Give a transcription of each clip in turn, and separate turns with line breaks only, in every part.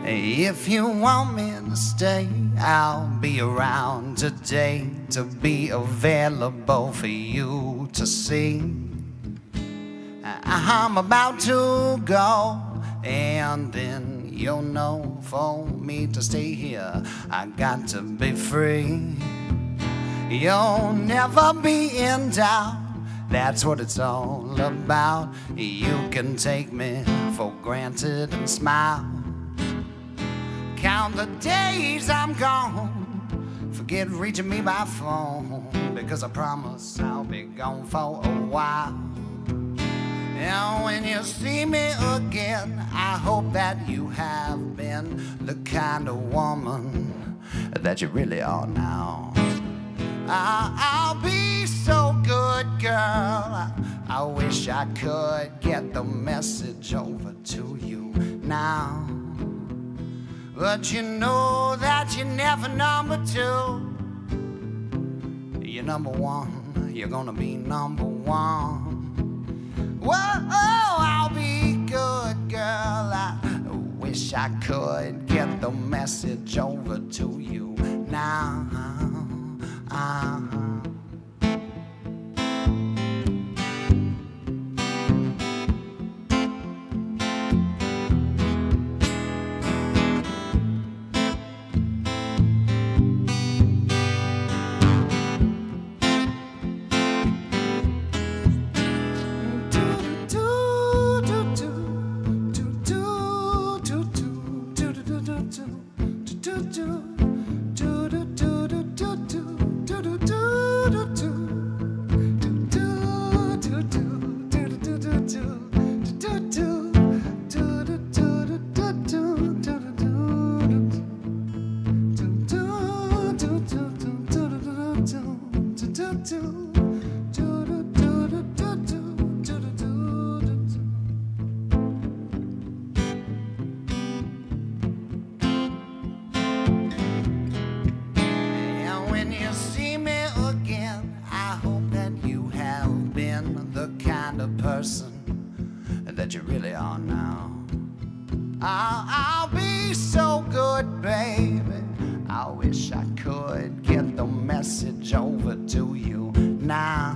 If you want me to stay, I'll be around today to be available for you to see. I'm about to go, and then you'll know for me to stay here, I got to be free. You'll never be in doubt, that's what it's all about. You can take me for granted and smile. Count the days I'm gone, forget reaching me by phone, because I promise I'll be gone for a while. And when you see me again, I hope that you have been the kind of woman that you really are now. I'll be so good, girl, I wish I could get the message over to you now. But you know that you're never number two. You're number one, you're gonna be number one. Whoa, I'll be good, girl, I wish I could get the message over to you now. That you really are now. I'll be so good, baby, I wish I could get the message over to you now.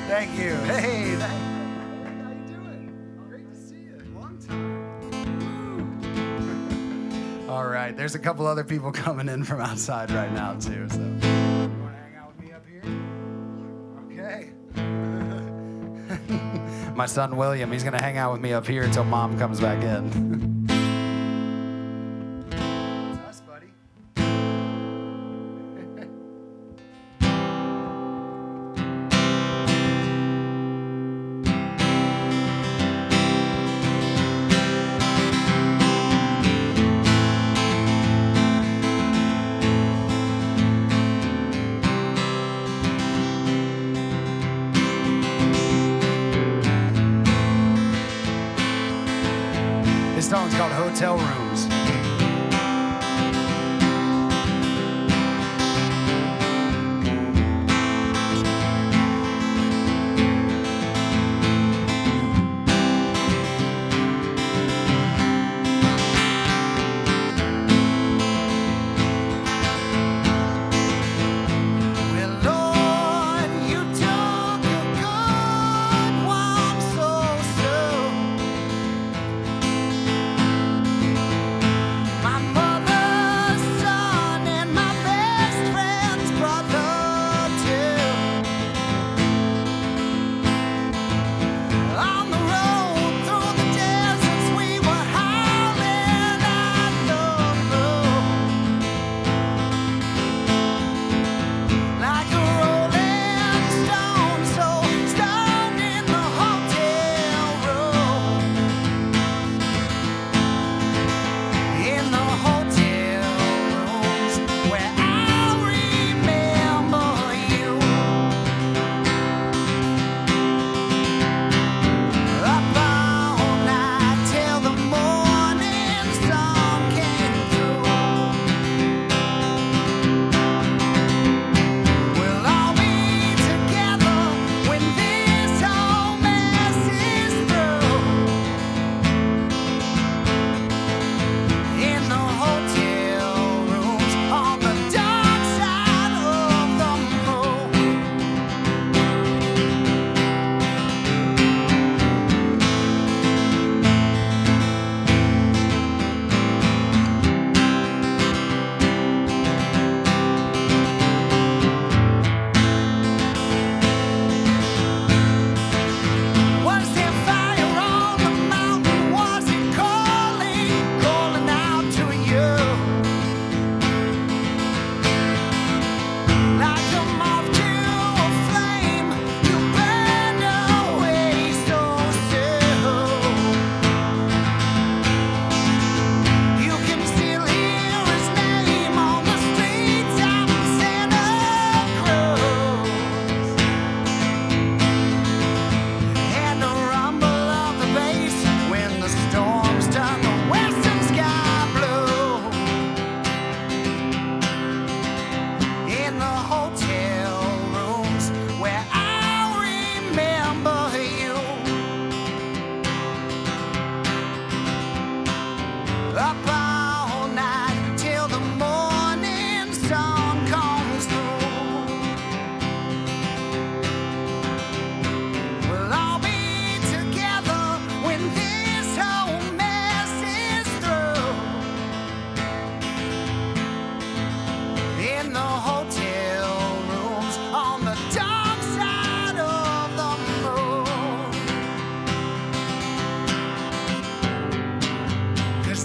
Thank you. Hey, how you doing? Great to see you. Long time. All right, there's a couple other people coming in from outside right now too. So, you want to hang out with me up here? Okay. My son William, he's gonna hang out with me up here until Mom comes back in. This song's called Hotel Rooms.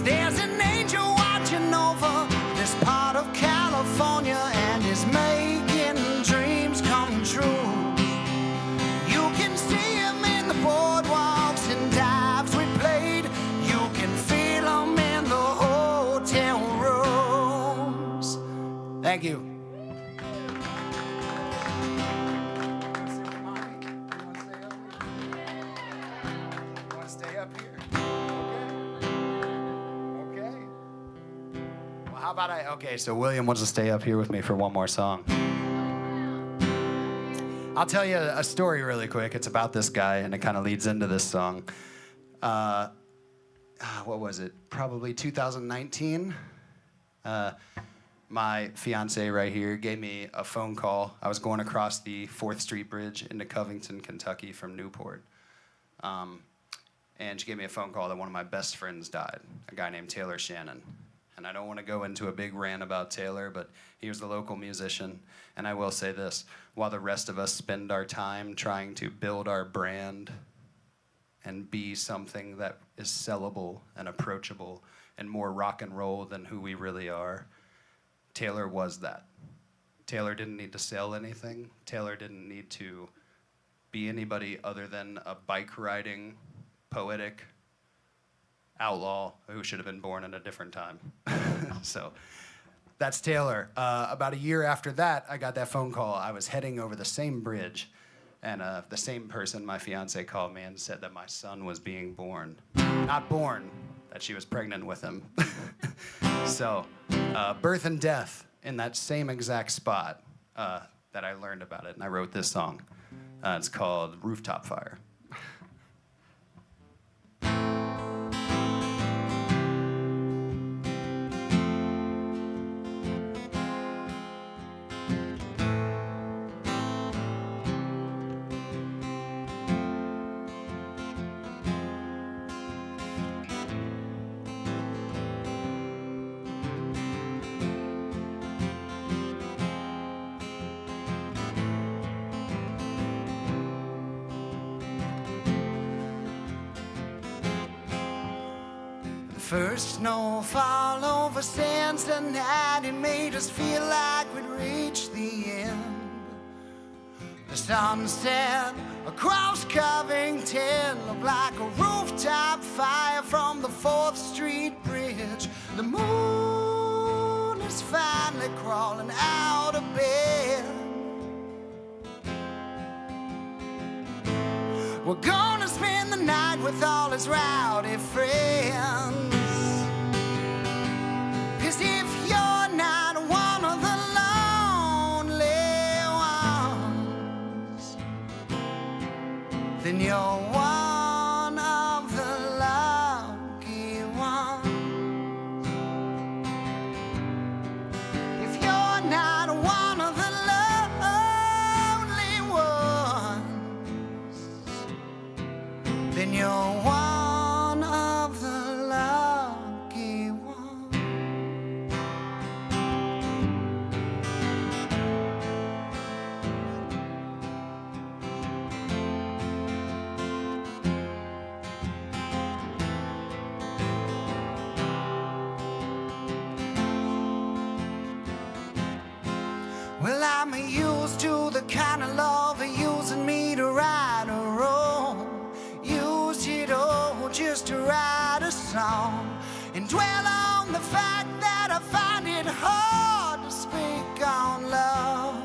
There's an angel watching over this part of California and is making dreams come true. You can see him in the boardwalks and dives we played. You can feel him in the hotel rooms. Thank you. How about okay, so William wants to stay up here with me for one more song. I'll tell you a story really quick. It's about this guy, and it kind of leads into this song. What was it? Probably 2019. My fiance right here gave me a phone call. I was going across the 4th Street Bridge into Covington, Kentucky from Newport. And she gave me a phone call that one of my best friends died, a guy named Taylor Shannon. And I don't want to go into a big rant about Taylor, but he was the local musician. And I will say this, while the rest of us spend our time trying to build our brand and be something that is sellable and approachable and more rock and roll than who we really are, Taylor was that. Taylor didn't need to sell anything. Taylor didn't need to be anybody other than a bike-riding, poetic outlaw who should have been born in a different time. So that's Taylor. About a year after that, I got that phone call. I was heading over the same bridge, and the same person, my fiance, called me and said that my son was being born. Not born, that she was pregnant with him. So birth and death in that same exact spot that I learned about it, and I wrote this song. It's called Rooftop Fire. First snowfall over Cincinnati made us feel like we'd reached the end. The sunset across Covington looked like a rooftop fire from the 4th Street Bridge. The moon is finally crawling out of bed. We're gonna spend the night with all his rowdy friends. 'Cause if you're not one of the lonely ones, then you're one of the lucky ones. If you're not one of the lonely ones, then you're one of the lucky ones. Well, I'm used to the kind of love using me to right or wrong. Use it all just to write a song and dwell on the fact that I find it hard to speak on love.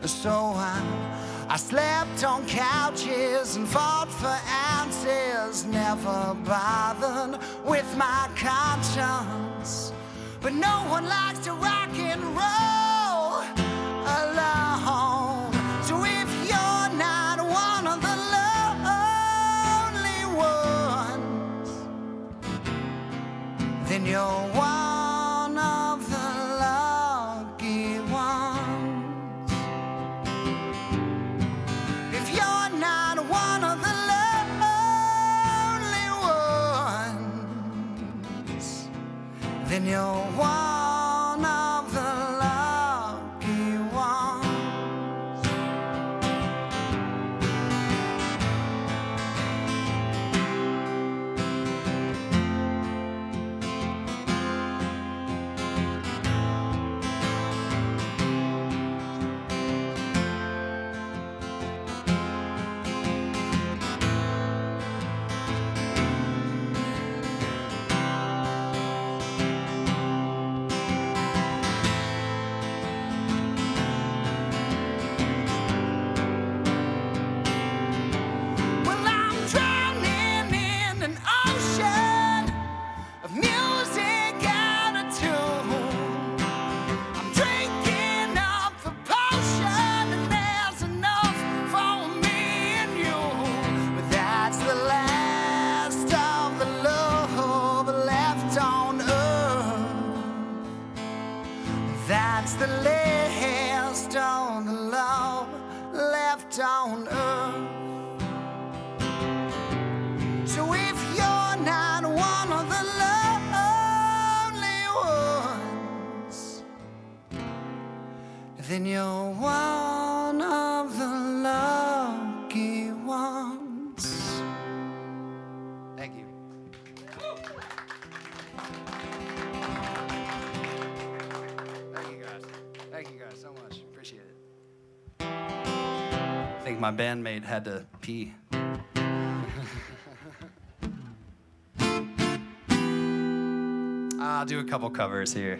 So I slept on couches and fought for answers, never bothered with my conscience. But no one likes to rock and roll alone. So if you're not one of the lonely ones, then you're one of the lucky ones. If you're not one of the lonely ones, then you're one of the lucky ones. the last of the love left on earth. So if you're not one of the lonely ones, then you're one of the lucky ones. Thank you. Thank you guys so much. Appreciate it. I think my bandmate had to pee. I'll do a couple covers here.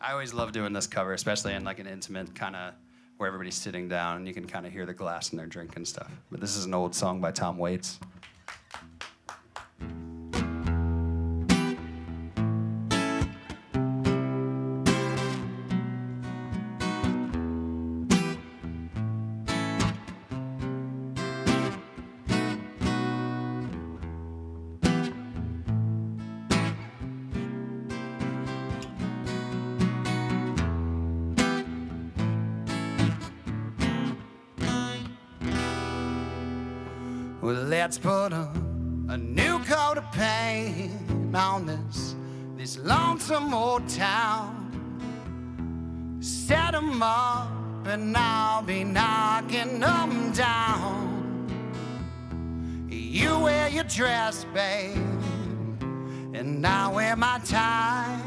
I always love doing this cover, especially in like an intimate kind of where everybody's sitting down and you can kind of hear the glass in their drink and stuff. But this is an old song by Tom Waits. Well, let's put a new coat of paint on this lonesome old town. Set 'em up and I'll be knocking 'em down. You wear your dress, babe, and I wear my tie.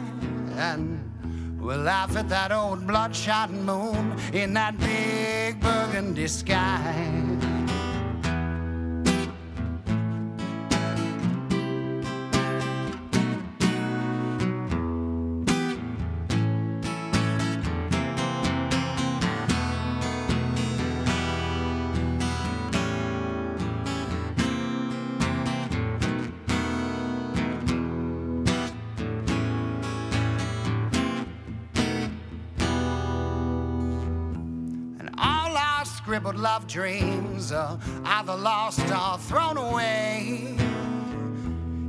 And we'll laugh at that old bloodshot moon in that big burgundy sky. Scribbled love dreams either lost or thrown away.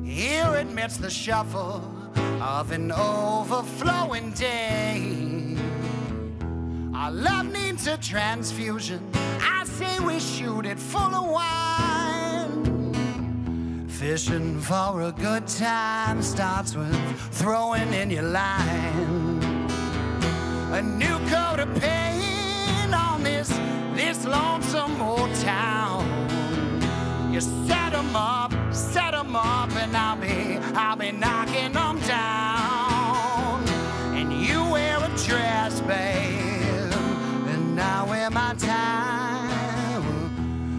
Here amidst the shuffle of an overflowing day, our love needs a transfusion. I say we shoot it full of wine. Fishing for a good time starts with throwing in your line. A new coat of paint on this lonesome old town. You set 'em up, and I'll be knocking 'em down. And you wear a dress, babe, and I wear my tie.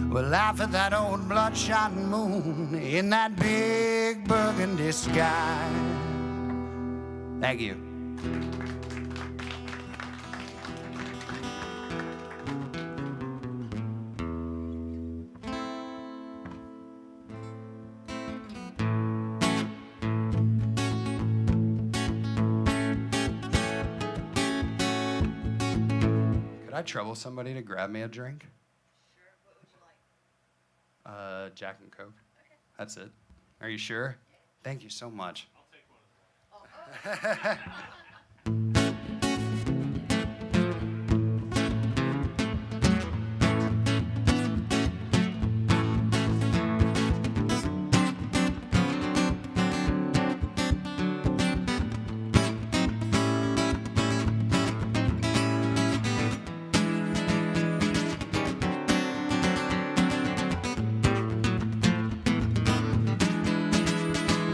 We'll laugh at that old bloodshot moon in that big burgundy sky. Thank you. Could I trouble somebody to grab me a drink?
Sure. What would you like?
Jack and Coke.
Okay.
That's it. Are you sure?
Yeah.
Thank you so much.
I'll take one of those.
Oh.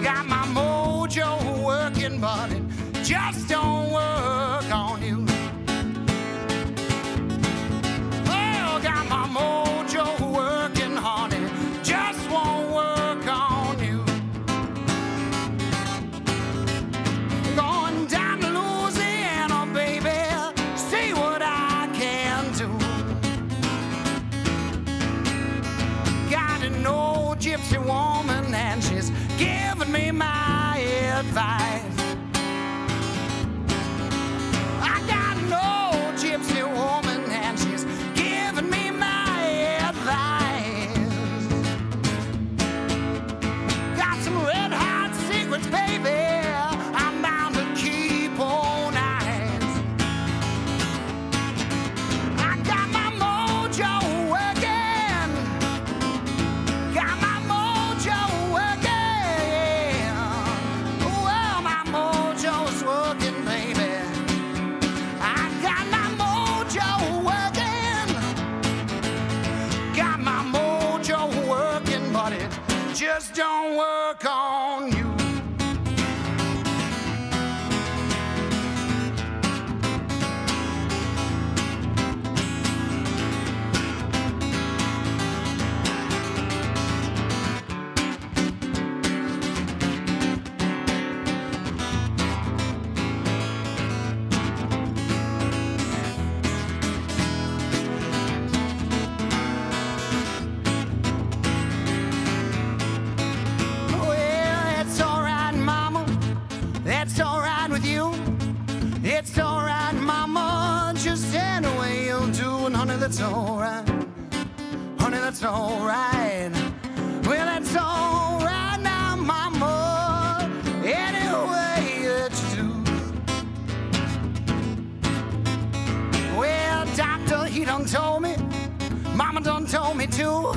Got my mojo working, but it just don't work on you. Oh, got my mojo working, honey, just won't work on you. Going down to Louisiana, baby, see what I can do. Got an old gypsy woman and she's giving me my advice. I got an old gypsy woman and she's giving me my advice. Got some red hot secrets, baby, I'm bound to keep all night. that's alright. Honey, that's alright. Well, that's alright now, mama. Any way that you do. Well, doctor, he done told me. Mama done told me too.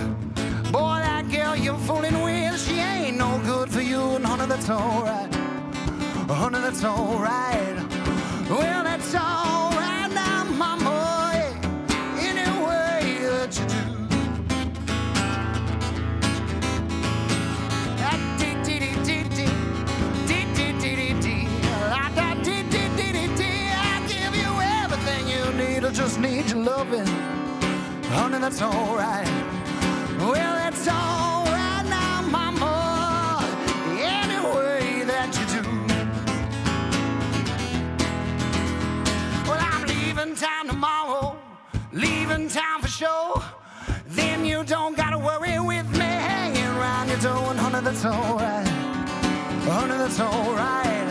Boy, that girl you're fooling with, she ain't no good for you. And honey, that's alright. Honey, that's alright. Well, that's alright now, mama. Any way that you do. I give you everything you need. I just need your loving. Honey, that's alright. Well, that's alright now, mama. Any way that you do. Well, I'm leaving town tomorrow, leaving town for sure. Then you don't gotta worry with me hanging around your door. And honey, that's alright. Honey, that's alright.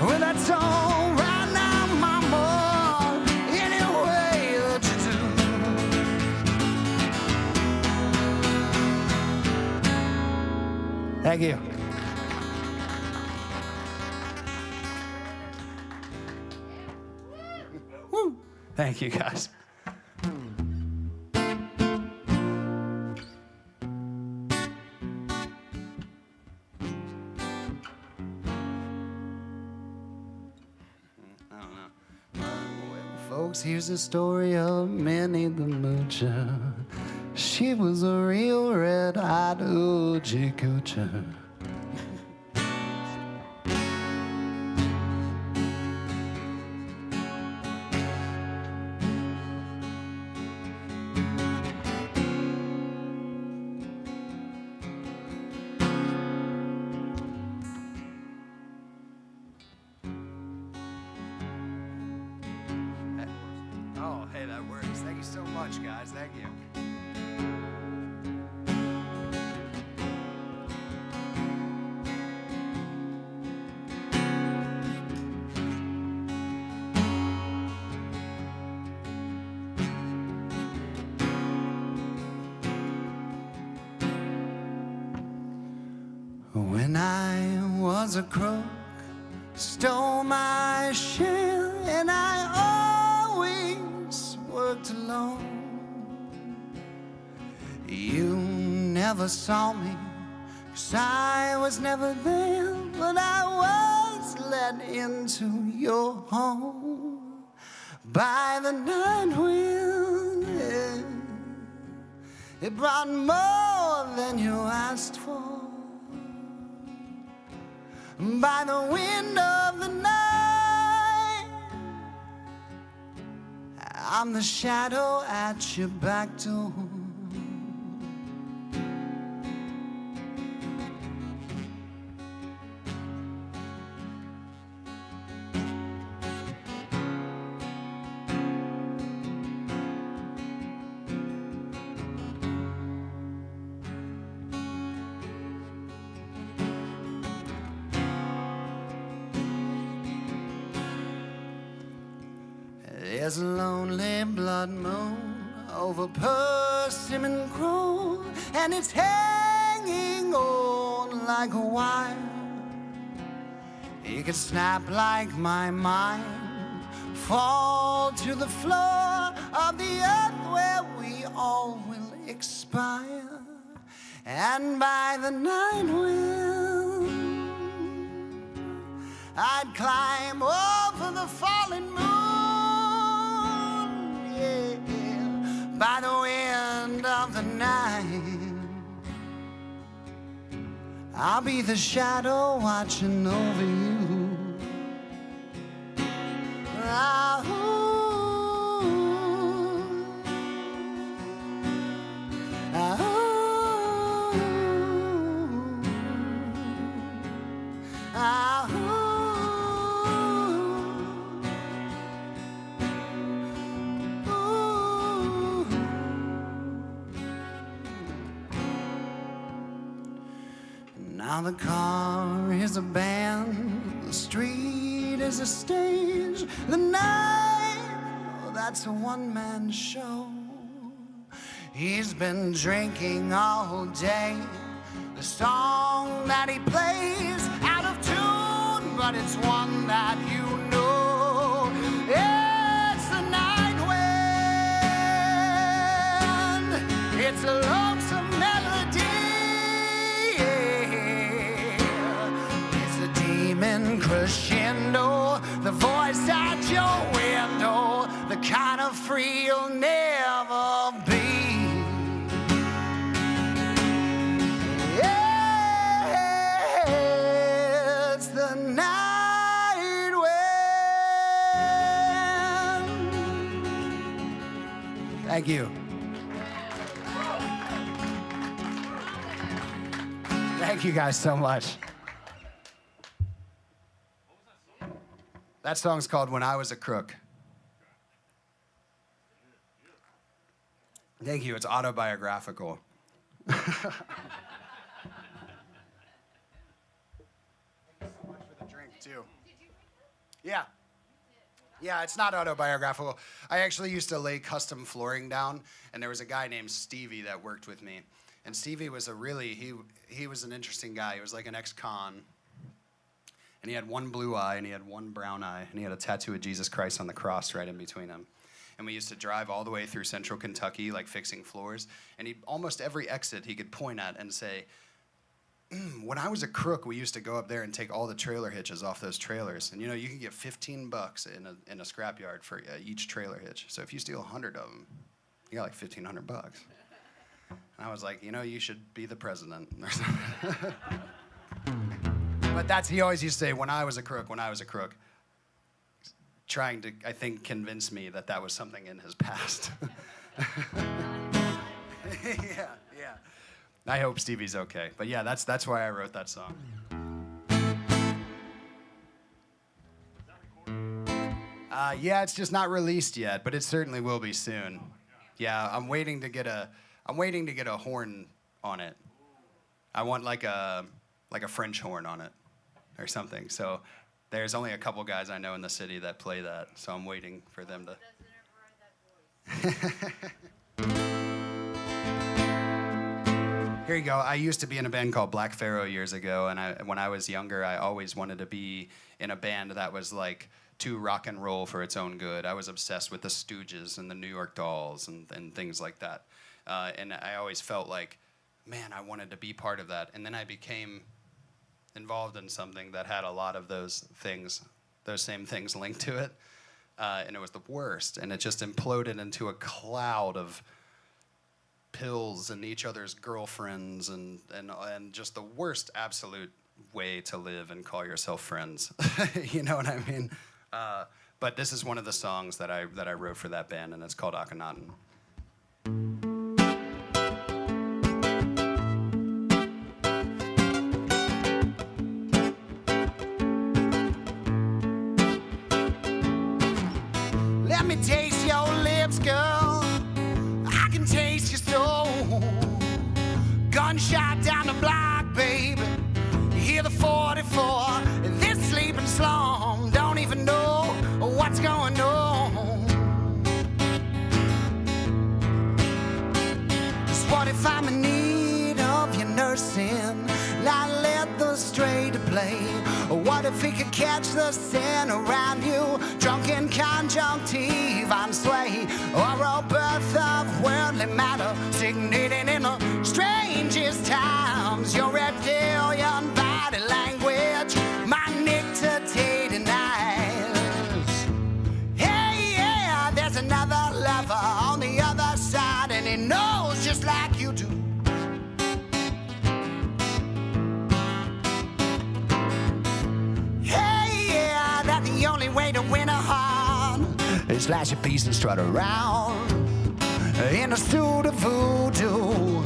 Well, that's alright now, mama. Any way that you do. Thank you. Woo. Thank you, guys. Folks, here's the story of Minnie the Moocher. She was a real red-eyed oochie coocher. Oh, hey, that works. Thank you so much, guys. Thank you. When I was a crook, stole my share, and I always worked alone. You never saw me, 'cause I was never there, but I was let into your home by the night wind. Yeah. It brought more than you asked for. By the wind of the night, I'm the shadow at your back door. There's a lonely blood moon over Persimmon Grove, and it's hanging on like a wire. It could snap like my mind, fall to the floor of the earth where we all will expire. And by the night wind, I'd climb over the fallen moon. By the wind of the night, I'll be the shadow watching over you. Ah, ooh. Ah, ooh. Ah, ooh. Now the car is a band, the street is a stage, the night, oh, that's a one-man show. He's been drinking all day. The song that he plays out of tune, but it's one that you know. It's the night wind. It's a lonesome melody. It's a demon crescendo, the voice at your window, the kind of free you'll never be. It's the night wind. Thank you. Thank you guys so much. That song's called When I Was a Crook. Thank you. It's autobiographical. Thank you so much for the drink, too. Yeah. Yeah, it's not autobiographical. I actually used to lay custom flooring down, and there was a guy named Stevie that worked with me. And Stevie was he was an interesting guy. He was like an ex-con. And he had one blue eye, and he had one brown eye, and he had a tattoo of Jesus Christ on the cross right in between them. And we used to drive all the way through central Kentucky, like fixing floors. And almost every exit he could point at and say, when I was a crook, we used to go up there and take all the trailer hitches off those trailers. And you know, you can get $15 in a scrapyard for each trailer hitch. So if you steal 100 of them, you got like $1,500. And I was like, you know, you should be the president. But he always used to say, when I was a crook, when I was a crook. Trying to, I think, convince me that that was something in his past. Yeah. I hope Stevie's okay. But yeah, that's why I wrote that song. Yeah, it's just not released yet, but it certainly will be soon. Yeah, I'm waiting to get a horn on it. I want like a French horn on it or something. So there's only a couple guys I know in the city that play that, so I'm waiting for them to. Here you go. I used to be in a band called Black Pharaoh years ago, and when I was younger, I always wanted to be in a band that was like too rock and roll for its own good. I was obsessed with the Stooges and the New York Dolls and things like that. And I always felt like, man, I wanted to be part of that. And then I became involved in something that had a lot of those same things linked to it. And it was the worst. And it just imploded into a cloud of pills and each other's girlfriends and just the worst absolute way to live and call yourself friends. You know what I mean? But this is one of the songs that I wrote for that band, and it's called Akhenaten. Let me taste your lips, girl. I can taste your soul. Gunshot down the block, baby. You hear the 44. This sleeping slum don't even know what's going on. Just what if I'm in need of your nursing? Not let the stray to play. What if he could catch the sin around you? Drunken conjunctive on sway, or a birth of worldly matter, signating in the strangest times. Your reptilian body language, my nictitating eyes. Hey, yeah, there's another lover on the other side, and he knows just like you do. The only way to win a heart is slash a piece and strut around in a suit of voodoo.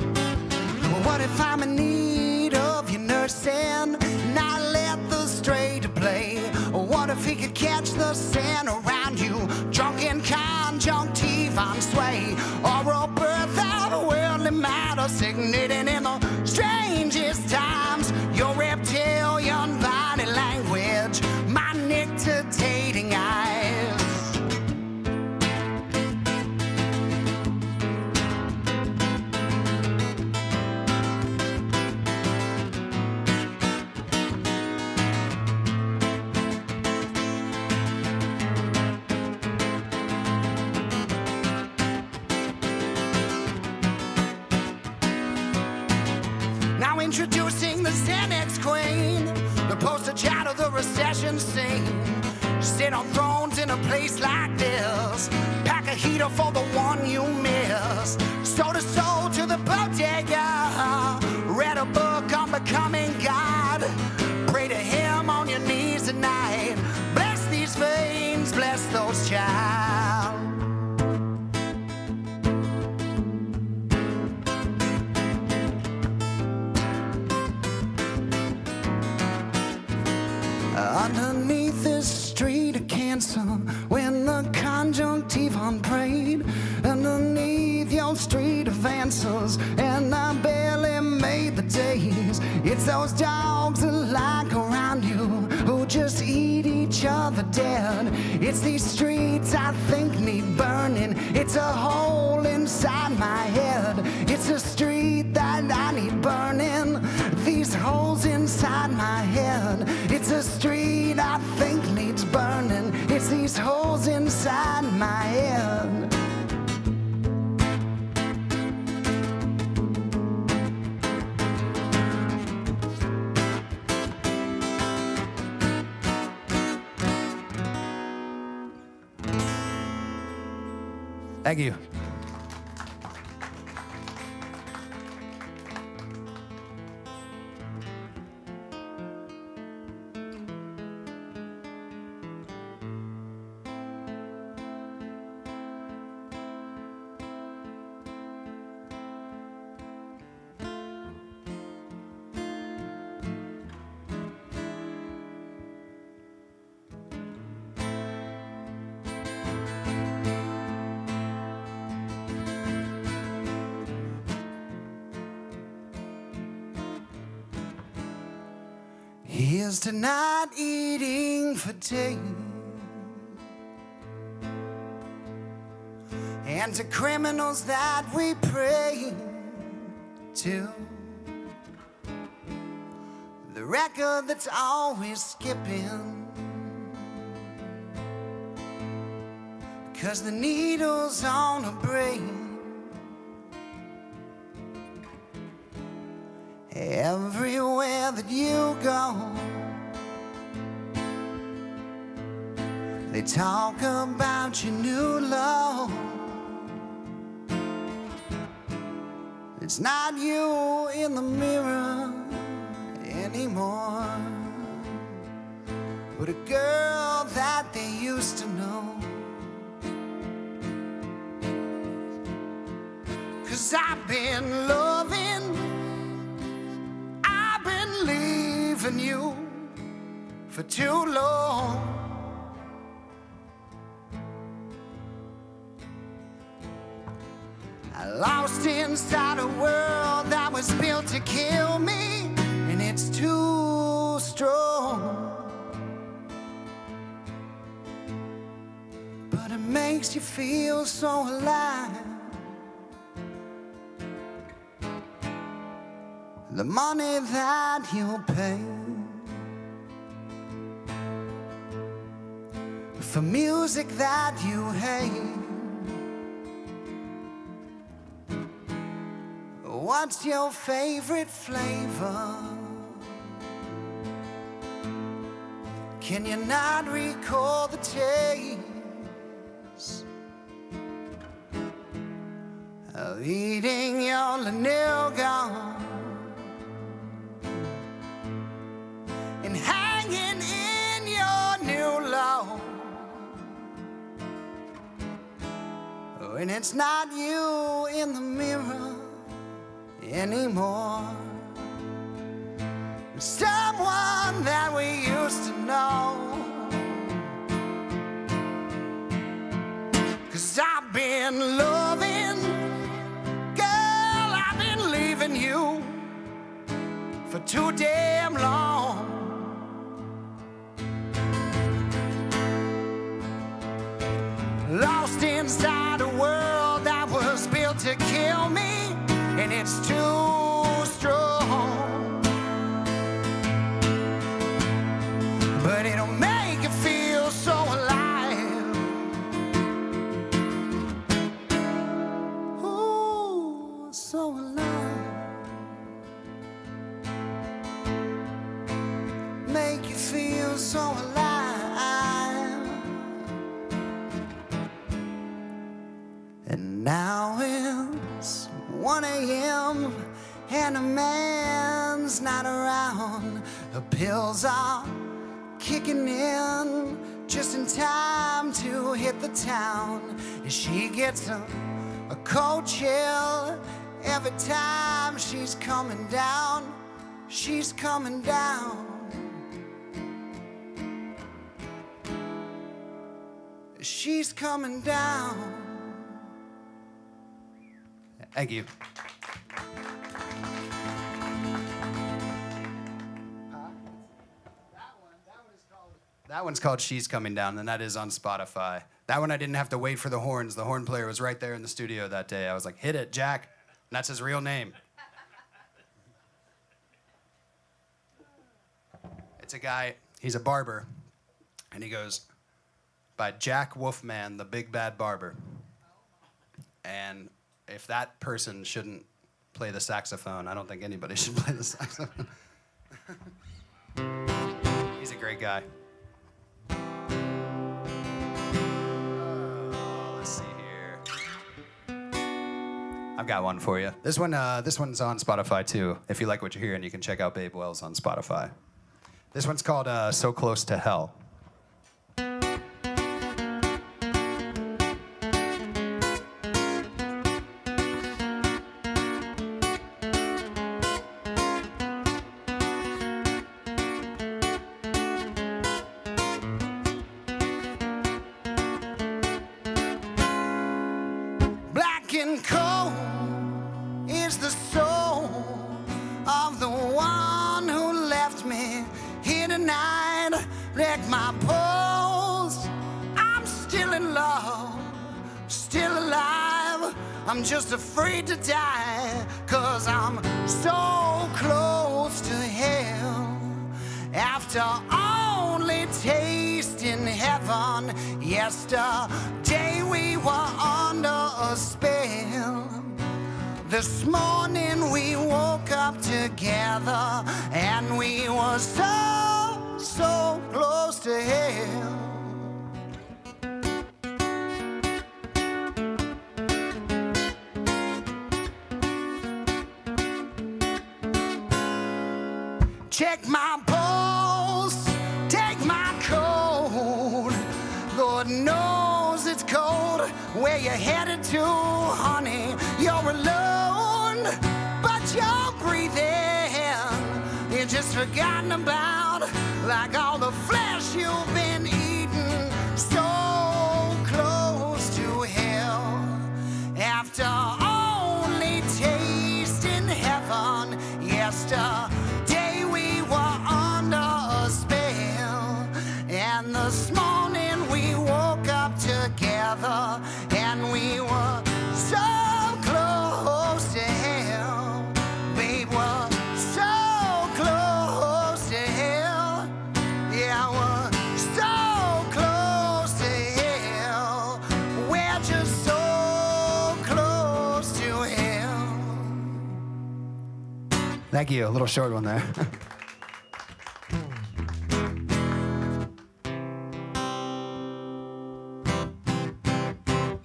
What if I'm in need of your nursing? Not let the stray to play. What if he could catch the sin around you? Drunken conjunctive on sway, or a birth out of worldly matter, signating in the strangest times. Your reptilian body language, my nictitating eyes. Introducing the Xanax Queen, the poster child of the recession scene. Sit on thrones in a place like this. Pack a heater for the one you miss. Sold a soul to the bodega. Read a book on becoming God. Pray to him on your knees at night. Bless these veins, bless those child. Underneath this street of cancer, when the conjunctiva prayed, underneath your street of answers, and I barely made the days. It's those dogs that like around you who just eat each other dead. It's these streets I think need burning. It's a hole inside my head. It's a street that I need burning. These holes inside my head. It's a street I think needs burning. It's these holes inside my head. Thank you. Here's to not eating for days, and to criminals that we pray to. The record that's always skipping, 'cause the needle's on a brain. Everywhere that you go, they talk about your new love. It's not you in the mirror anymore, but a girl that they used to know. 'Cause I've been loving, I've been leaving you for too long. I lost inside a world that was built to kill me, and it's too strong. But it makes you feel so alive. The money that you pay for music that you hate. What's your favorite flavor? Can you not recall the taste of eating your Lanilga and hanging in your new love? When it's not you in the mirror anymore, someone that we used to know. 'Cause I've been loving, girl, I've been leaving you for too damn long. Lost inside a world that was built to kill me, and it's too strong. But it'll make you feel so alive. Ooh, so alive. so alive. And now it's 1 a.m. and a man's not around. The pills are kicking in just in time to hit the town. She gets a cold chill every time she's coming down. She's coming down. She's coming down. Thank you. That one's called She's Coming Down, and that is on Spotify. That one I didn't have to wait for the horns. The horn player was right there in the studio that day. I was like, hit it, Jack. And that's his real name. It's a guy, he's a barber, and he goes by Jack Wolfman, the Big Bad Barber. And if that person shouldn't play the saxophone, I don't think anybody should play the saxophone. He's a great guy. Let's see here. I've got one for you. This one's on Spotify too. If you like what you're hearing, you can check out Babe Wells on Spotify. This one's called So Close to Hell. Black and cold is the soul of the one who left me here tonight. Wreck my pulse. I'm still in love, still alive. I'm just afraid to die, 'cause I'm so close to hell. After only tasting heaven yesterday, we were under a spell. This morning we woke up together and we were so close to hell. Check my pulse, take my coat. Lord knows it's cold where you're headed to, honey. You're alone, but you're breathing. You're just forgotten about, like all the flesh you've been eating. So close to hell. After only tasting heaven yesterday, we were under a spell. And this morning we woke up together and we were so close to hell. Babe, we're so close to hell. Yeah, we're so close to hell. We're just so close to hell. Thank you. A little short one there.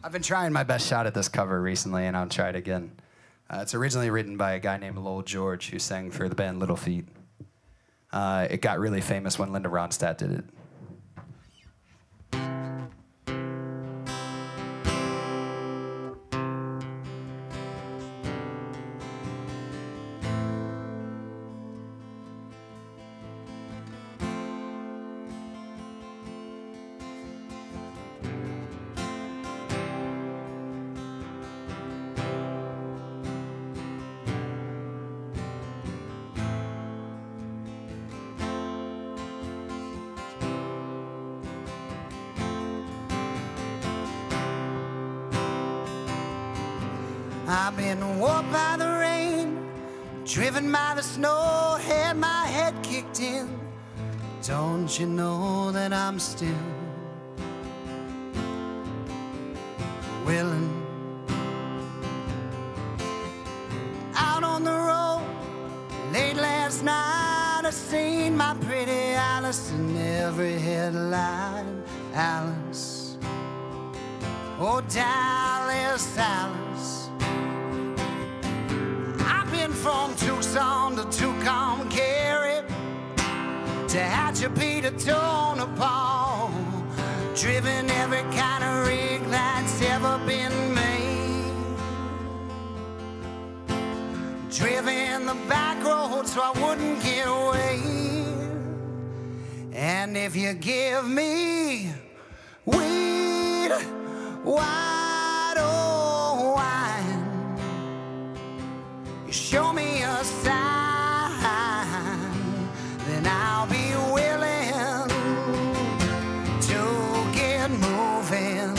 I've been trying my best shot at this cover recently, and I'll try it again. It's originally written by a guy named Lowell George, who sang for the band Little Feat. It got really famous when Linda Ronstadt did it. I've been warped by the rain, driven by the snow, had my head kicked in. Don't you know that I'm still willing? Out on the road late last night, have seen my pretty Alice in every headline. Alice, oh Dallas, Alice. I've been from Tucson to Tucumcari, to Hatchapee to Tonopah, driven every kind of rig that's ever been made, driven the back road so I wouldn't get away. And if you give me weed, white or wine, you show me a sign, then I'll be willing to get moving.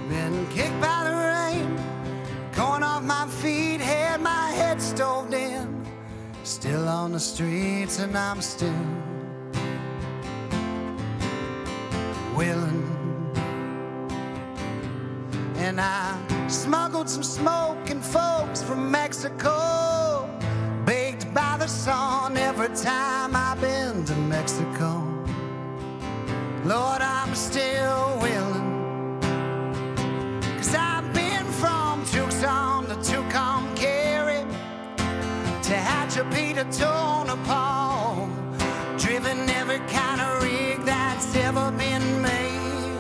Been kicked by the rain, going off my feet, had my head stoved in, still on the streets, and I'm still willing. And I smuggled some smoking folks from Mexico, baked by the sun every time I've been to Mexico. Lord, I'm still willing, 'cause I've been from Tucson to Tucumcari, to Hatchapee to Tonopah, driven every kind of rig that's ever been made,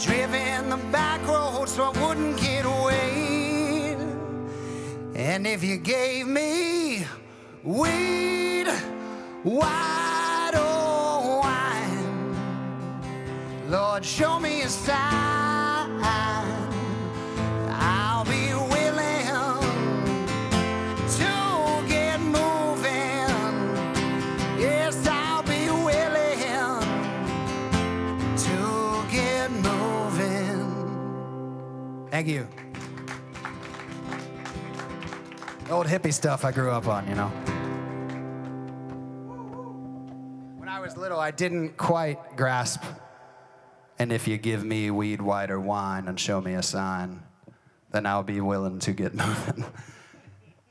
driven the back road so I wouldn't get away. And if you gave me weed, white or wine, Lord, show me a sign, I'll be willing to get moving. Yes, I'll be willing to get moving. Thank you. Old hippie stuff I grew up on, you know. When I was little, I didn't quite grasp, and if you give me weed, white, or wine and show me a sign, then I'll be willing to get moving.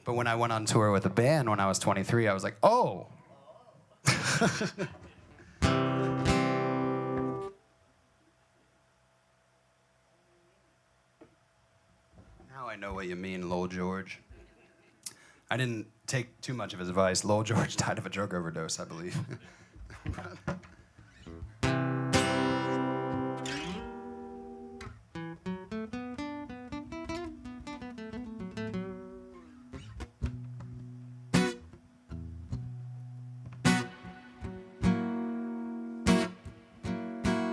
But when I went on tour with a band when I was 23, I was like, oh. Now I know what you mean, Lowell George. I didn't take too much of his advice. Lowell George died of a drug overdose, I believe.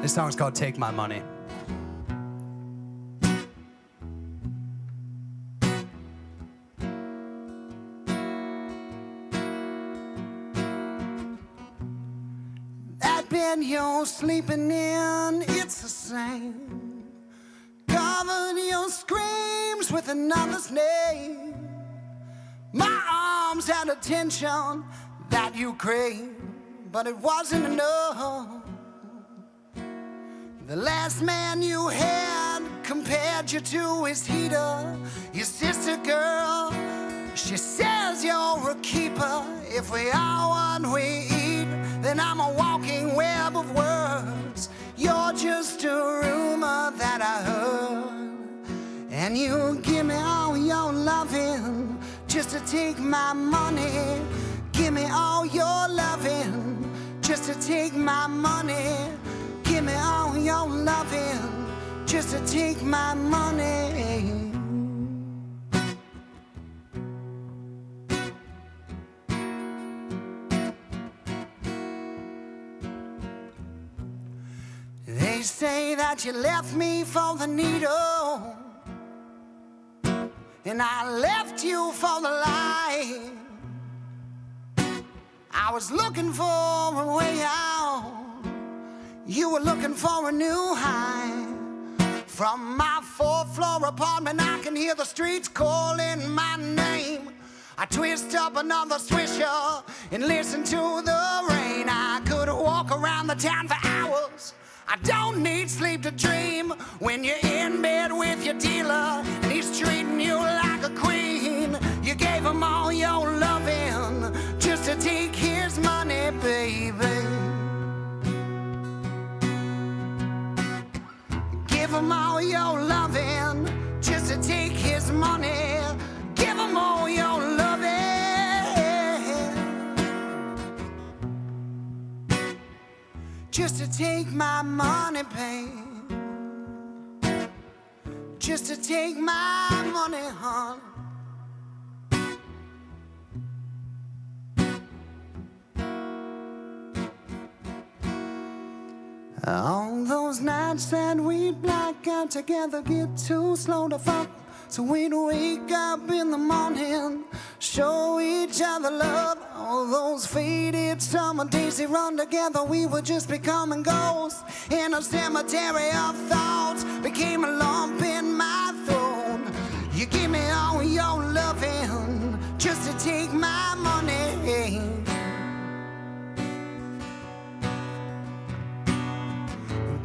This song's called Take My Money. That bed you're sleeping in, it's the same. Covered your screams with another's name. My arms had attention that you craved, but it wasn't enough. The last man you had compared you to his heater. Your sister girl, she says you're a keeper. If we are what we eat, then I'm a walking web of words. You're just a rumor that I heard. And you give me all your loving just to take my money. Give me all your loving just to take my money. Give me all your loving just to take my money. They say that you left me for the needle, and I left you for the light. I was looking for a way out. You were looking for a new high. From my fourth-floor apartment, I can hear the streets calling my name. I twist up another swisher and listen to the rain. I could walk around the town for hours. I don't need sleep to dream. When you're in bed with your dealer and he's treating you like a queen, you gave him all your loving just to take his money, baby. Give him all your loving just to take his money. Give him all your loving just to take my money, babe. Just to take my money, hon. All those nights that we'd black out together get too slow to fuck, so we'd wake up in the morning, show each other love. All those faded summer days they run together, we were just becoming ghosts in a cemetery of thoughts. Became a lump in my throat. You give me all your loving just to take my money.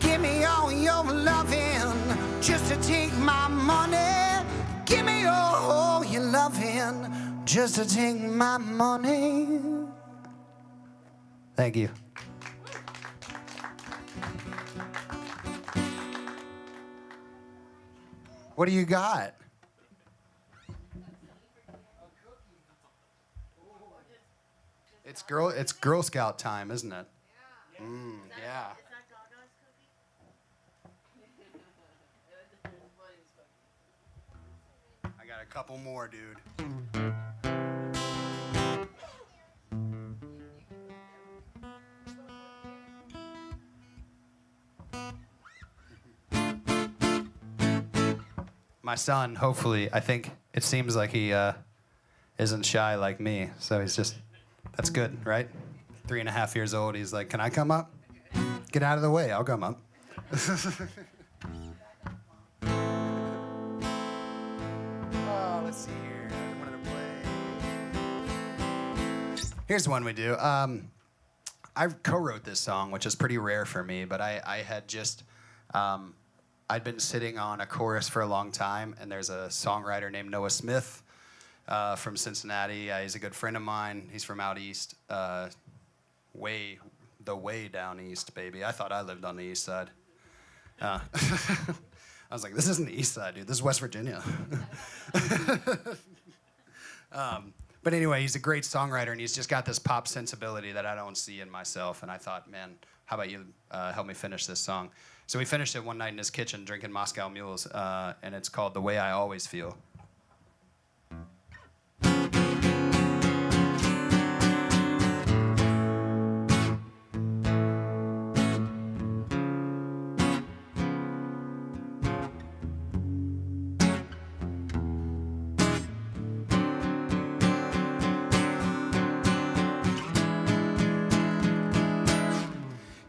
Give me all your loving just to take my money. Give me all your loving just to take my money. Thank you. What do you got? It's Girl Scout time, isn't it? Yeah. I got a couple more, dude. My son, hopefully, I think it seems like he isn't shy like me, so he's just, that's good, right? 3.5 years old, he's like, can I come up? Get out of the way, I'll come up. Let's see here. What did I play? Here's one we do. I co-wrote this song, which is pretty rare for me, but I had just, I'd been sitting on a chorus for a long time, and there's a songwriter named Noah Smith from Cincinnati. He's a good friend of mine. He's from out east, way down east, baby. I thought I lived on the east side. I was like, this isn't the east side, dude. This is West Virginia. But anyway, he's a great songwriter, and he's just got this pop sensibility that I don't see in myself. And I thought, man, how about you help me finish this song? So we finished it one night in his kitchen drinking Moscow Mules, and it's called The Way I Always Feel.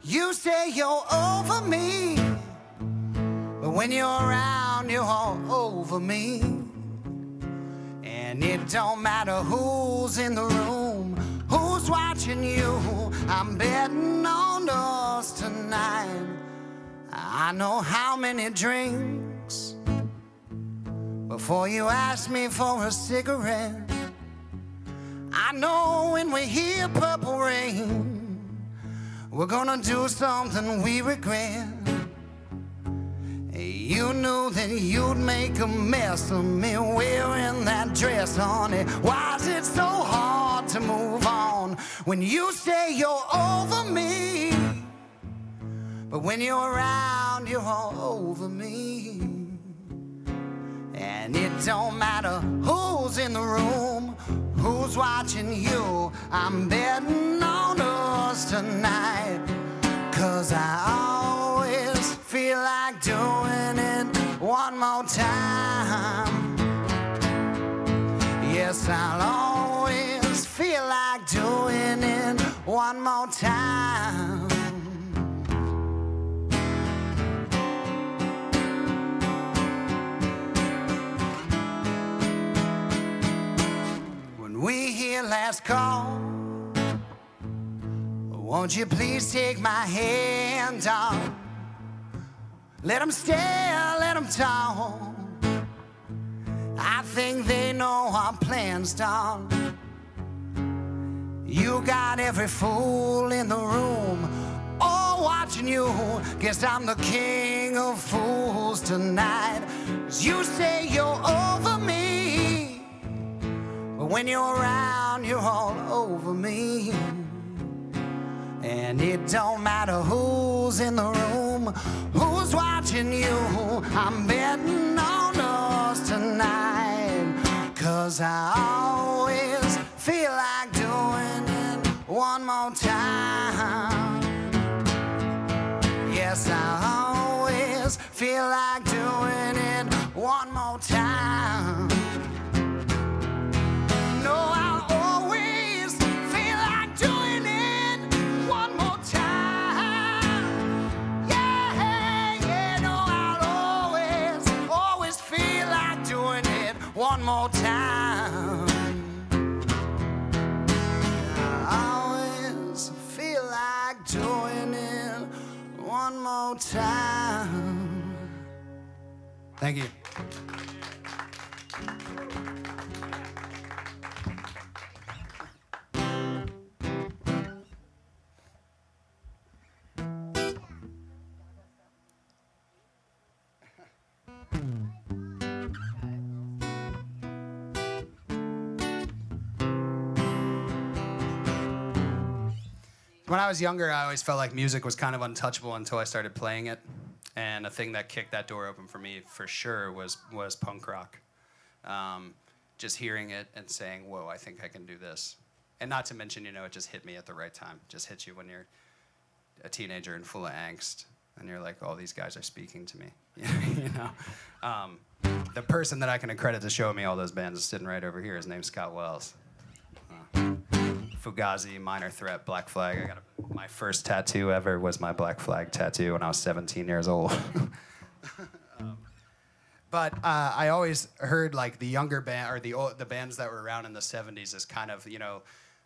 You say you're over me, but when you're around, you're all over me. And it don't matter who's in the room, who's watching you. I'm betting on us tonight. I know how many drinks before you ask me for a cigarette. I know when we hear Purple Rain, we're gonna do something we regret. You knew that you'd make a mess of me wearing that dress, honey. Why is it so hard to move on when you say you're over me? But when you're around, you're all over me. And it don't matter who's in the room, who's watching you. I'm betting on us tonight, 'cause I always feel like doing it one more time. Yes, I'll always feel like doing it one more time. we hear last call. Won't you please take my hand on? Let them stare, let them talk. I think they know our plans, darling. You got every fool in the room, all watching you. Guess I'm the king of fools tonight. 'Cause you say you're over me, but when you're around, you're all over me. And it don't matter who's in the room, who's watching you. I'm betting on us tonight, 'cause I always feel like doing it one more time. Yes, I always feel like doing it one more time. No, I always feel like doing it one more time. Yeah, yeah, no, I'll always feel like doing it one more time. I always feel like doing it one more time. Thank you. When I was younger, I always felt like music was kind of untouchable until I started playing it. And a thing that kicked that door open for me, for sure, was punk rock. Just hearing it and saying, whoa, I think I can do this. And not to mention, you know, it just hit me at the right time. Just hits you when you're a teenager and full of angst. And you're like, oh, these guys are speaking to me. You know? The person that I can accredit to showing me all those bands is sitting right over here. His name's Scott Wells. Fugazi, Minor Threat, Black Flag. My first tattoo ever was my Black Flag tattoo when I was 17 years old. But I always heard like the younger band, or the bands that were around in the 70s is kind of, you know,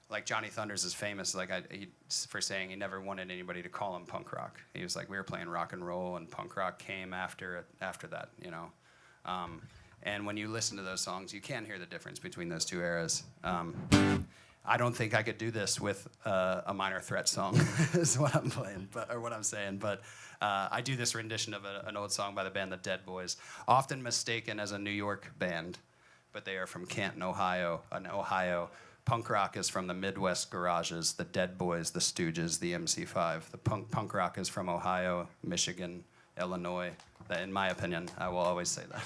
like Johnny Thunders is famous like for saying he never wanted anybody to call him punk rock. He was like, we were playing rock and roll, and punk rock came after that, you know. And when you listen to those songs, you can hear the difference between those two eras. I don't think I could do this with a Minor Threat song, is what I'm playing, or what I'm saying. But I do this rendition of an old song by the band The Dead Boys, often mistaken as a New York band, but they are from Canton, Ohio. Punk rock is from the Midwest garages, The Dead Boys, The Stooges, the MC5. The punk rock is from Ohio, Michigan, Illinois. In my opinion, I will always say that.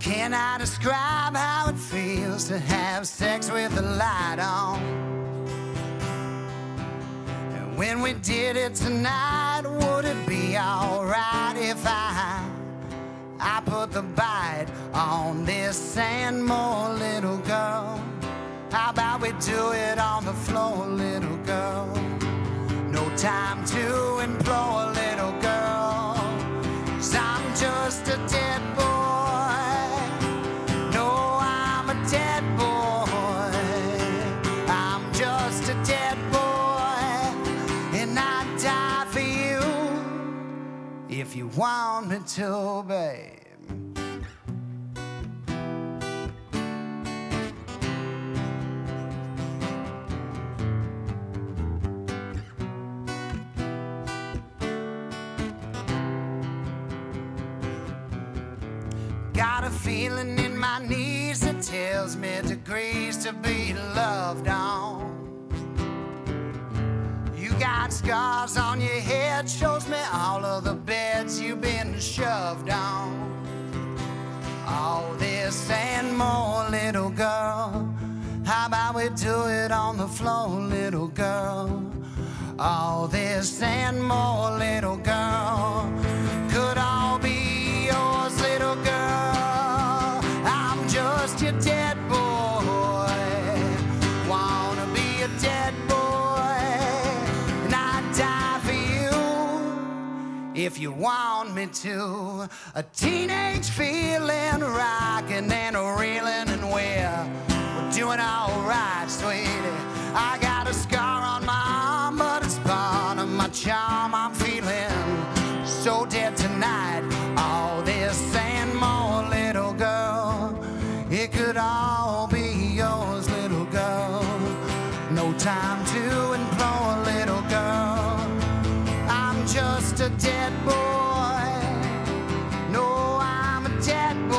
Can I describe how it feels to have sex with the light on? And when we did it tonight, would it be alright if I put the bite on this and more, little girl? How about we do it on the floor, little girl? No time to implore, little girl, 'cause I'm just a dead boy. Dead boy, I'm just a dead boy, and I'd die for you if you want me to, babe. Got a feeling in my knees that tells me degrees to be loved on. You got scars on your head, shows me all of the beds you've been shoved on. All this and more, little girl. How about we do it on the floor, little girl? All this and more, little girl, could all be yours, little girl. I'm just your dead boy, wanna be a dead boy, and I'd die for you if you want me to. A teenage feeling, rocking and reeling, and we're doing all right, sweetie. I got a scar on my arm, but it's part of my charm. I'm feeling so dead tonight. All this and more, little girl, it could all be yours, little girl. No time to implore, little girl. I'm just a dead boy. No, I'm a dead boy.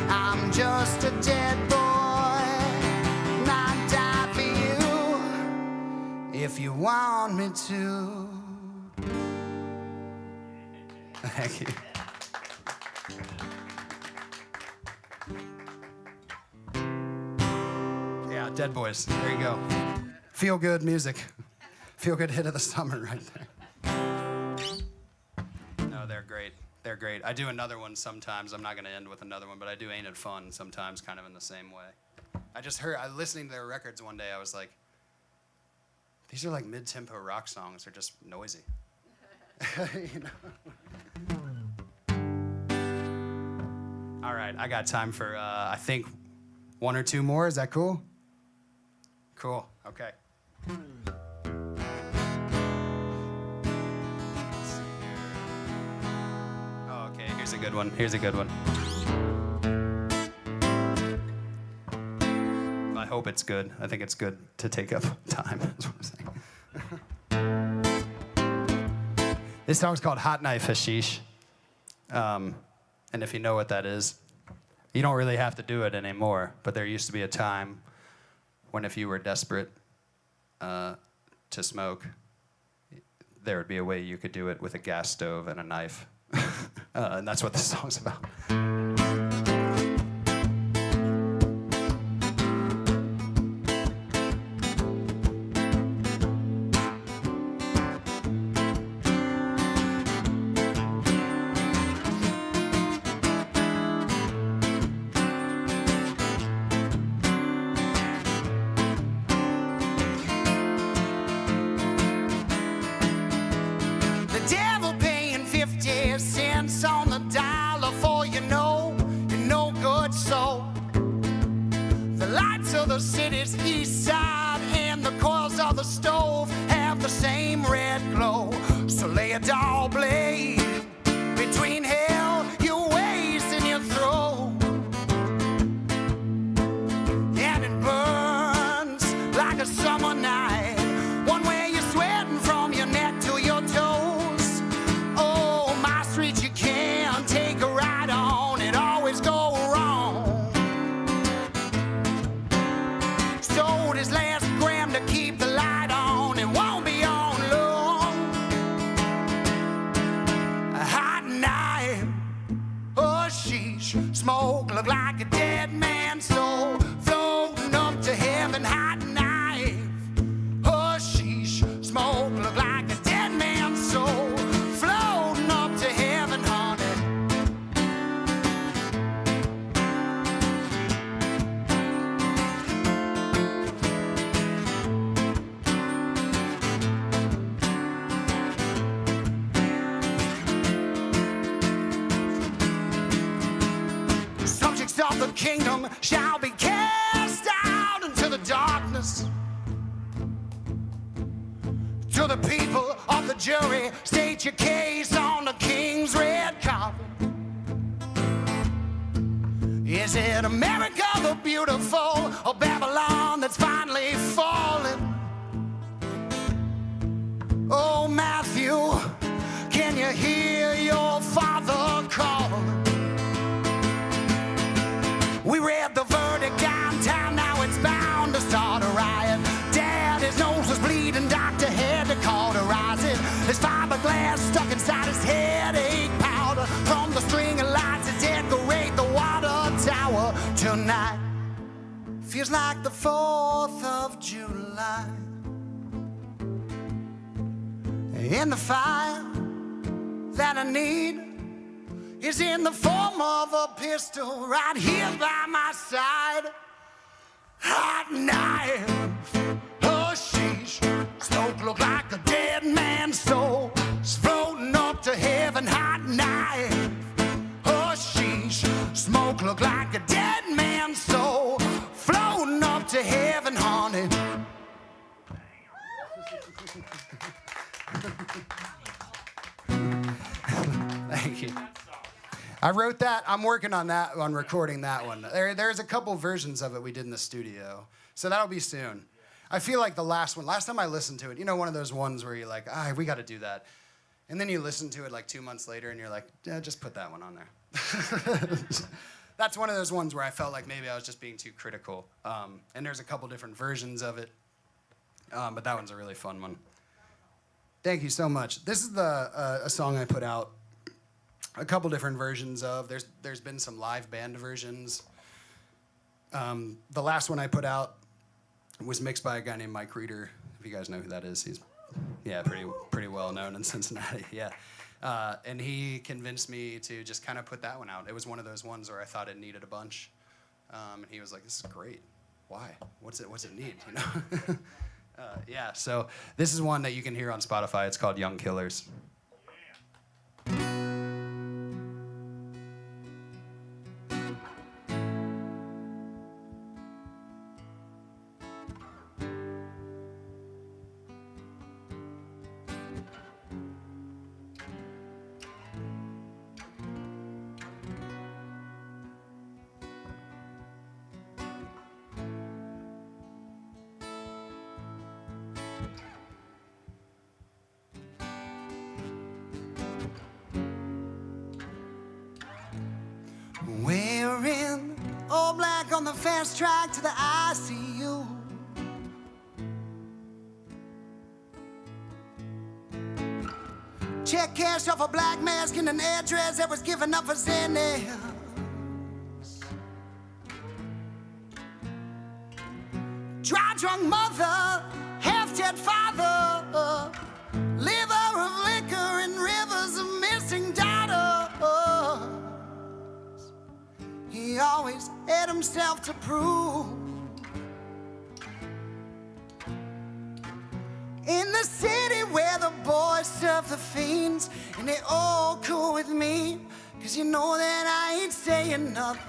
I'm just a dead boy. If you want me to. Thank you. Yeah, Dead Boys. There you go. Feel good music. Feel good hit of the summer right there. No, they're great. They're great. I do another one sometimes. I'm not going to end with another one, but I do Ain't It Fun sometimes, kind of in the same way. I listening to their records one day, I was like, these are like mid-tempo rock songs. They're just noisy. You know? All right, I got time for, I think, one or two more. Is that cool? Cool, okay. Let's see here. Oh, okay, here's a good one. Here's a good one. I hope it's good. I think it's good to take up time, is what I'm saying. This song's called Hot Knife Hashish. And if you know what that is, you don't really have to do it anymore, but there used to be a time when if you were desperate to smoke, there would be a way you could do it with a gas stove and a knife. And that's what this song's about. The city's east side and the coils of the stove have the same red glow. So lay a dull blade between hell, your waist and your throat, and it burns like a summer night, one way you're sweating from your neck to your toes. Oh, my street you can't take a ride on, it always go wrong. Sold his last gram to keep the light on. It won't be on long. A hot knife, oh sheesh, smoke look like a dead man's soul floating up to heaven. Hot knife, oh sheesh, smoke look like a dead man's soul floating up to heaven, honey. Of the kingdom shall be cast out into the darkness. To the people of the jury, state your case on the king's red carpet. Is it America the beautiful or Babylon that's finally fallen? Oh, Matthew, can you hear your father calling? We read the verdict downtown, now it's bound to start a riot. Dad, his nose was bleeding, doctor had to cauterize it. His fiberglass stuck inside his headache powder from the string of lights, his dead go tonight feels like the 4th of July. And the fire that I need is in the form of a pistol right here by my side. Hot knife, oh sheesh, smoke look like a dead man's soul. It's floating up to heaven. Hot knife, oh sheesh, smoke look like a dead man's soul. Floating up to heaven, honey. Thank you. I wrote that. I'm working on that, on recording that one. There's a couple versions of it we did in the studio, so that'll be soon. I feel like the last time I listened to it, you know, one of those ones where you're like, we got to do that. And then you listen to it like 2 months later and you're like, yeah, just put that one on there. That's one of those ones where I felt like maybe I was just being too critical. And there's a couple different versions of it, but that one's a really fun one. Thank you so much. This is a song I put out a couple different versions of. There's been some live band versions. The last one I put out was mixed by a guy named Mike Reeder. If you guys know who that is, he's pretty well known in Cincinnati. Yeah, and he convinced me to just kind of put that one out. It was one of those ones where I thought it needed a bunch, and he was like, "This is great. Why? What's it need? You know?" Yeah. So this is one that you can hear on Spotify. It's called Young Killers. Wearing all black on the fast track to the ICU. Check cashed off a black mask in an address that was given up for Xanax. Dry drunk mother, half-dead father, liver of liquor and rivers of missing daughters. He always had himself to prove. In the city where the boys serve the fiends, and they all cool with me, 'cause you know that I ain't saying nothing.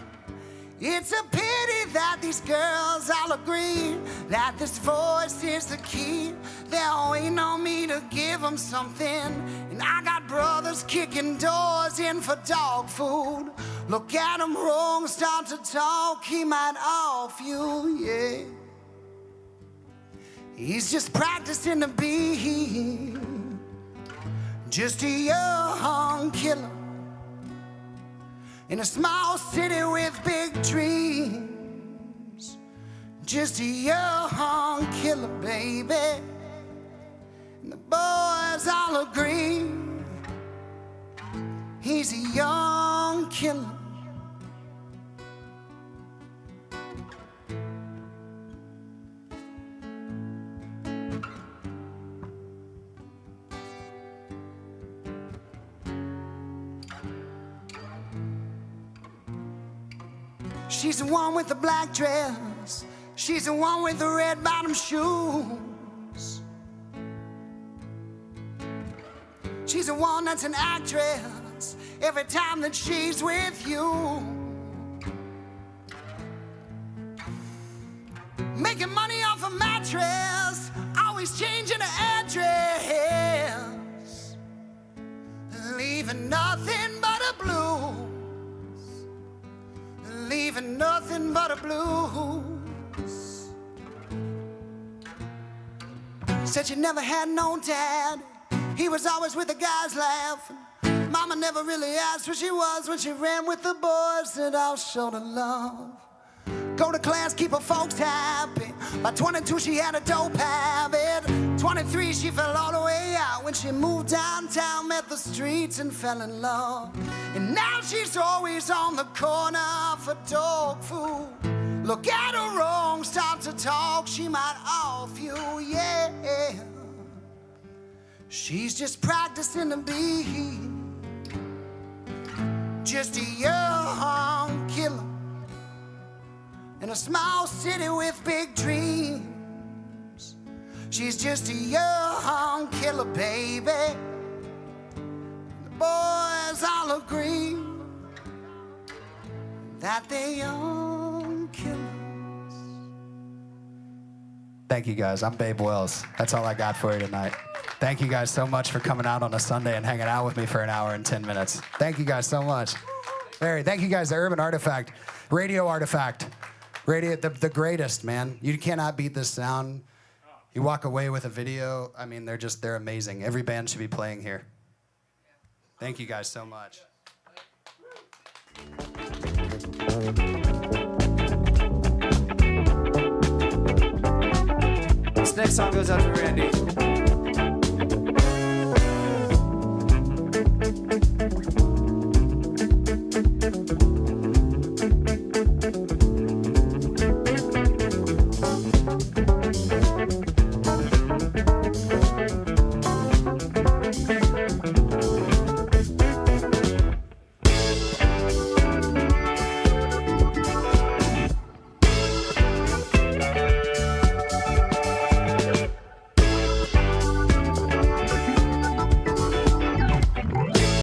It's a pity that these girls all agree that this voice is the key. They're waiting on me to give them something, and I got brothers kicking doors in for dog food. Look at him wrong, start to talk, he might off you, yeah. He's just practicing to be just a young killer in a small city with big dreams. Just a young killer, baby. And the boys all agree he's a young killer. She's the one with the black dress. She's the one with the red bottom shoes. She's the one that's an actress every time that she's with you. Making money off a mattress, always changing her address, leaving nothing but a blues. Leaving nothing but a blues. Said she never had no dad. He was always with the guys laughing. Mama never really asked where she was when she ran with the boys that all showed her love. Go to class, keep her folks happy. By 22 she had a dope habit. 23, she fell all the way out when she moved downtown, met the streets and fell in love. And now she's always on the corner for dog food. Look at her wrong, start to talk, she might off you, yeah. She's just practicing to be just a young killer in a small city with big dreams. She's just a young killer, baby. The boys all agree that they're young killers. Thank you guys. I'm Babe Wells. That's all I got for you tonight. Thank you guys so much for coming out on a Sunday and hanging out with me for an hour and 10 minutes. Thank you guys so much. Very. Thank you guys, the Urban Artifact, Radio Artifact. Radio, the greatest, man. You cannot beat this sound. You walk away with a video. I mean, they're amazing. Every band should be playing here. Thank you guys so much.
This next song goes out to Randy.